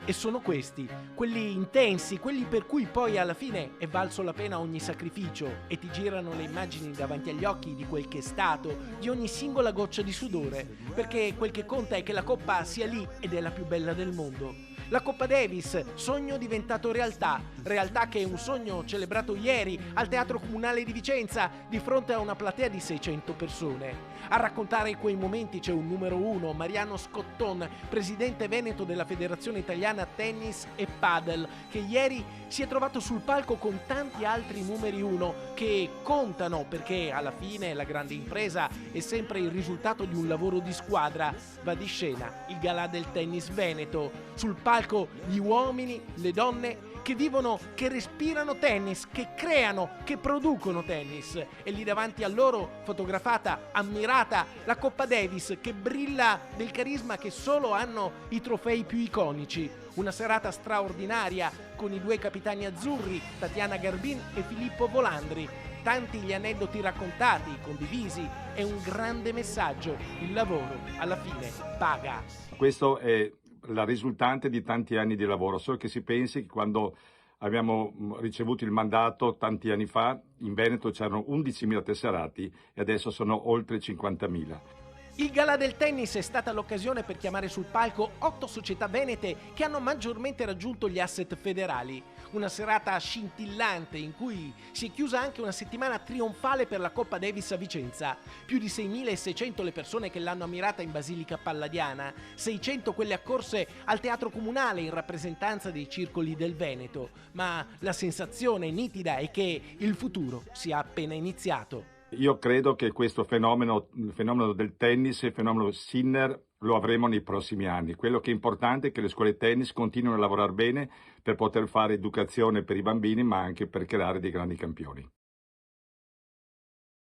E sono questi, quelli intensi, quelli per cui poi alla fine è valso la pena ogni sacrificio e ti girano le immagini davanti agli occhi di quel che è stato, di ogni singola goccia di sudore, perché quel che conta è che la coppa sia lì ed è la più bella del mondo. La Coppa Davis, sogno diventato realtà, realtà che è un sogno celebrato ieri al Teatro Comunale di Vicenza di fronte a una platea di 600 persone. A raccontare quei momenti c'è un numero uno, Mariano Scotton, presidente veneto della Federazione Italiana Tennis e Padel, che ieri si è trovato sul palco con tanti altri numeri uno che contano perché alla fine la grande impresa è sempre il risultato di un lavoro di squadra. Va di scena il galà del tennis veneto, sul palco gli uomini, le donne che vivono, che respirano tennis, che creano, che producono tennis e lì davanti a loro, fotografata, ammirata, la Coppa Davis che brilla del carisma che solo hanno i trofei più iconici. Una serata straordinaria con i due capitani azzurri, Tatiana Garbin e Filippo Volandri. Tanti gli aneddoti raccontati, condivisi, è un grande messaggio. Il lavoro, alla fine, paga. Questo è la risultante di tanti anni di lavoro, solo che si pensi che quando abbiamo ricevuto il mandato tanti anni fa, in Veneto c'erano 11.000 tesserati e adesso sono oltre 50.000. Il Galà del Tennis è stata l'occasione per chiamare sul palco 8 società venete che hanno maggiormente raggiunto gli asset federali. Una serata scintillante in cui si è chiusa anche una settimana trionfale per la Coppa Davis a Vicenza. Più di 6.600 le persone che l'hanno ammirata in Basilica Palladiana, 600 quelle accorse al Teatro Comunale in rappresentanza dei circoli del Veneto. Ma la sensazione nitida è che il futuro sia appena iniziato. Io credo che questo fenomeno, il fenomeno del tennis, il fenomeno Sinner, lo avremo nei prossimi anni. Quello che è importante è che le scuole tennis continuino a lavorare bene per poter fare educazione per i bambini, ma anche per creare dei grandi campioni.